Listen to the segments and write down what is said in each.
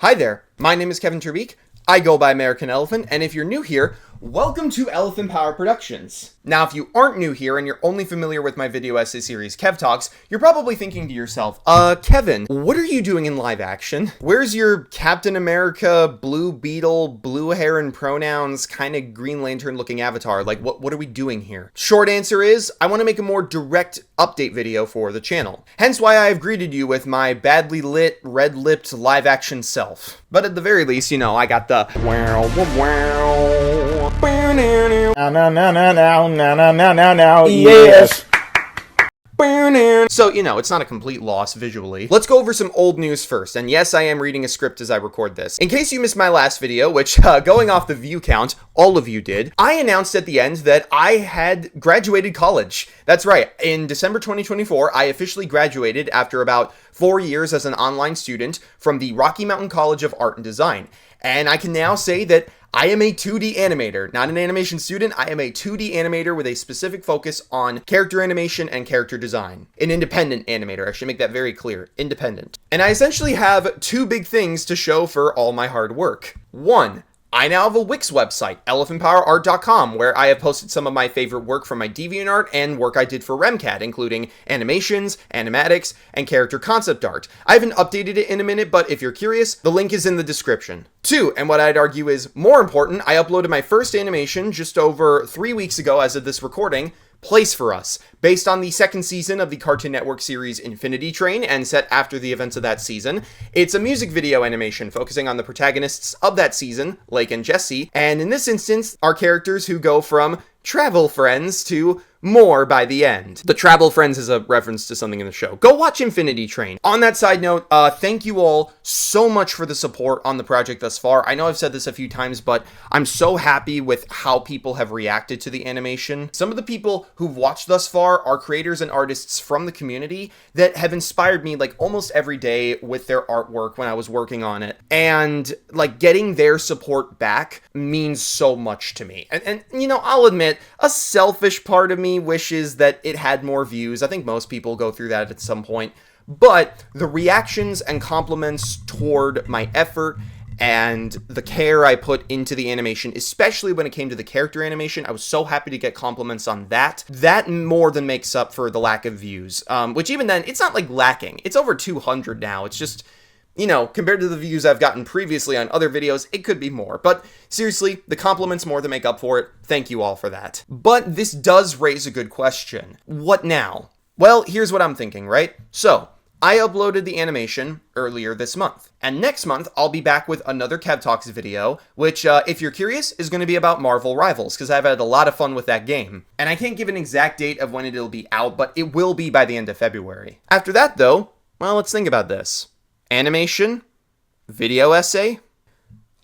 Hi there, my name is Kevin Terbeek. I go by American Elephant, and if you're new here, welcome to Elephant Power Productions. Now, if you aren't new here and you're only familiar with my video essay series, Kev Talks, you're probably thinking to yourself, Kevin, what are you doing in live action? Where's your Captain America, Blue Beetle, blue hair and pronouns, kind of Green Lantern looking avatar? Like, what are we doing here? Short answer is, I want to make a more direct update video for the channel. Hence why I have greeted you with my badly lit, red-lipped live action self. But at the very least, you know, I got the yes. So, you know, it's not a complete loss visually. Let's go over some old news first, and yes, I am reading a script as I record this. In case you missed my last video, which, going off the view count, all of you did, I announced at the end that I had graduated college. That's right, in December 2024, I officially graduated after about 4 years as an online student from the Rocky Mountain College of Art and Design. And I can now say that I am a 2D animator, not an animation student. I am a 2D animator with a specific focus on character animation and character design. An independent animator, I should make that very clear, independent. And I essentially have two big things to show for all my hard work. One, I now have a Wix website, elephantpowerart.com, where I have posted some of my favorite work from my DeviantArt and work I did for RemCAD, including animations, animatics, and character concept art. I haven't updated it in a minute, but if you're curious, the link is in the description. Two, and what I'd argue is more important, I uploaded my first animation just over 3 weeks ago as of this recording, Place for Us, based on the second season of the Cartoon Network series Infinity Train and set after the events of that season. It's a music video animation focusing on the protagonists of that season, Lake and Jesse, and in this instance, our characters who go from travel friends to more by the end. The travel friends is a reference to something in the show. Go watch Infinity Train. On that side note, thank you all so much for the support on the project thus far. I know I've said this a few times, but I'm so happy with how people have reacted to the animation. Some of the people who've watched thus far are creators and artists from the community that have inspired me like almost every day with their artwork when I was working on it. And like getting their support back means so much to me. And you know, I'll admit, a selfish part of me wishes that it had more views. I think most people go through that at some point. But the reactions and compliments toward my effort and the care I put into the animation, especially when it came to the character animation, I was so happy to get compliments on that. That more than makes up for the lack of views, which even then, it's not like lacking. It's over 200 now. It's just, you know, compared to the views I've gotten previously on other videos, it could be more. But seriously, the compliments more than make up for it. Thank you all for that. But this does raise a good question. What now? Well, here's what I'm thinking, right? So, I uploaded the animation earlier this month. And next month, I'll be back with another Kev Talks video, which, if you're curious, is going to be about Marvel Rivals, because I've had a lot of fun with that game. And I can't give an exact date of when it'll be out, but it will be by the end of February. After that, though, well, let's think about this. Animation, video essay,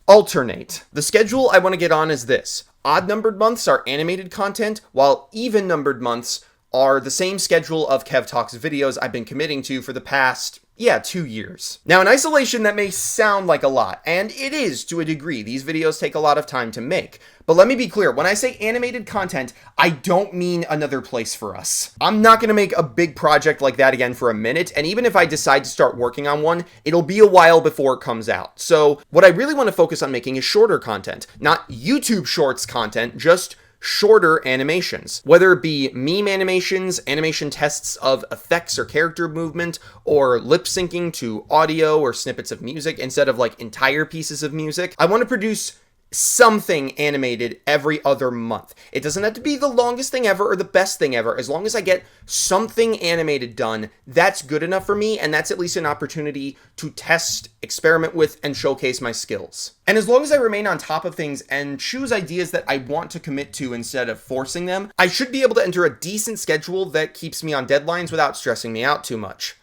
alternate. The schedule I want to get on is this. Odd-numbered months are animated content, while even-numbered months are the same schedule of Kev Talks videos I've been committing to for the past, 2 years. Now, in isolation, that may sound like a lot, and it is to a degree. These videos take a lot of time to make. But let me be clear, when I say animated content, I don't mean another Place for Us. I'm not going to make a big project like that again for a minute, and even if I decide to start working on one, it'll be a while before it comes out. So, what I really want to focus on making is shorter content. Not YouTube Shorts content, just shorter animations, whether it be meme animations, animation tests of effects or character movement, or lip syncing to audio or snippets of music instead of like entire pieces of music. I want to produce something animated every other month. It doesn't have to be the longest thing ever or the best thing ever. As long as I get something animated done, that's good enough for me, and that's at least an opportunity to test, experiment with, and showcase my skills. And as long as I remain on top of things and choose ideas that I want to commit to instead of forcing them, I should be able to enter a decent schedule that keeps me on deadlines without stressing me out too much.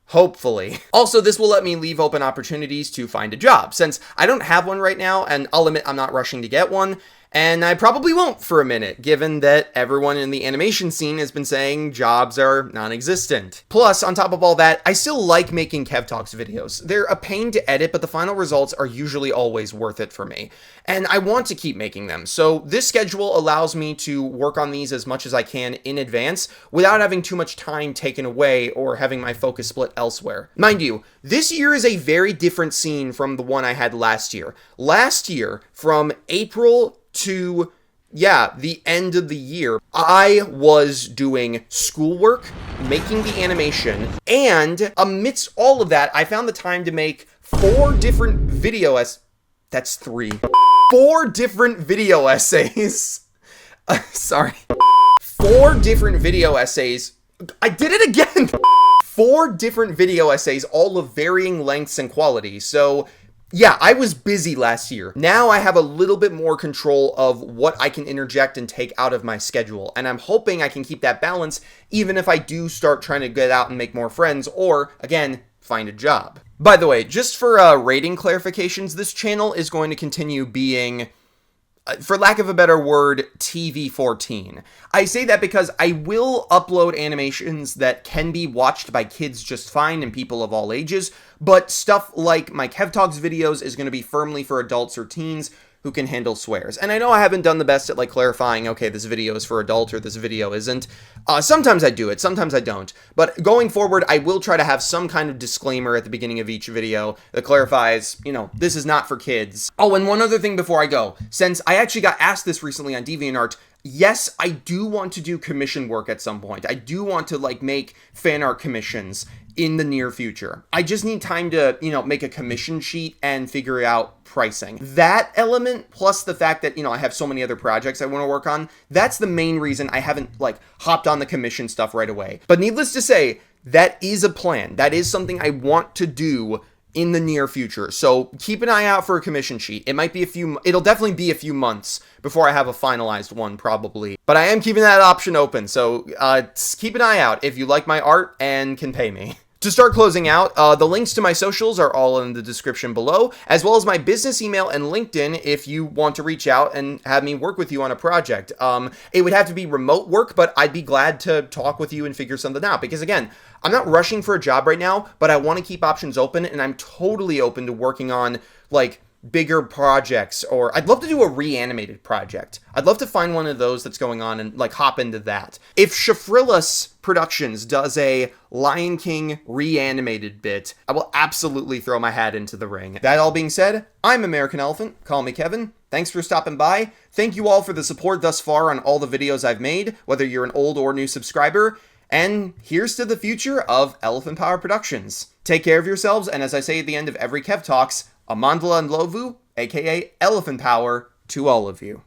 Hopefully. Also, this will let me leave open opportunities to find a job, since I don't have one right now, and I'll admit I'm not rushing to get one, And I probably won't for a minute, given that everyone in the animation scene has been saying jobs are non-existent. Plus, on top of all that, I still like making Kev Talks videos. They're a pain to edit, but the final results are usually always worth it for me. And I want to keep making them, so this schedule allows me to work on these as much as I can in advance without having too much time taken away or having my focus split elsewhere. Mind you, this year is a very different scene from the one I had last year. Last year, from April to the end of the year, I was doing schoolwork, making the animation, and amidst all of that, I found the time to make 4 different video that's 3. 4 different video essays. Sorry. 4 different video essays. I did it again! 4 different video essays, all of varying lengths and quality, so yeah, I was busy last year. Now I have a little bit more control of what I can interject and take out of my schedule, and I'm hoping I can keep that balance even if I do start trying to get out and make more friends or, again, find a job. By the way, just for rating clarifications, this channel is going to continue being, for lack of a better word, TV-14. I say that because I will upload animations that can be watched by kids just fine and people of all ages, but stuff like my Kev Talks videos is going to be firmly for adults or teens who can handle swears. And I know I haven't done the best at like clarifying, okay, this video is for adult or this video isn't. Sometimes I do it, sometimes I don't. But going forward, I will try to have some kind of disclaimer at the beginning of each video that clarifies, you know, this is not for kids. Oh, and one other thing before I go. Since I actually got asked this recently on DeviantArt, yes, I do want to do commission work at some point. I do want to like make fan art commissions in the near future. I just need time to, you know, make a commission sheet and figure out pricing. That element, plus the fact that, you know, I have so many other projects I want to work on, that's the main reason I haven't, like, hopped on the commission stuff right away. But needless to say, that is a plan. That is something I want to do in the near future. So keep an eye out for a commission sheet. It might be it'll definitely be a few months before I have a finalized one, probably. But I am keeping that option open, so keep an eye out if you like my art and can pay me. To start closing out, the links to my socials are all in the description below, as well as my business email and LinkedIn if you want to reach out and have me work with you on a project. It would have to be remote work, but I'd be glad to talk with you and figure something out. Because again, I'm not rushing for a job right now, but I want to keep options open, and I'm totally open to working on, like, bigger projects, or I'd love to do a reanimated project. I'd love to find one of those that's going on and like hop into that. If Shafrillas Productions does a Lion King reanimated bit, I will absolutely throw my hat into the ring. That all being said, I'm American Elephant, call me Kevin. Thanks for stopping by. Thank you all for the support thus far on all the videos I've made, whether you're an old or new subscriber. And here's to the future of Elephant Power Productions. Take care of yourselves, and as I say at the end of every Kev Talks, Amandla and Lovu, aka Elephant Power, to all of you.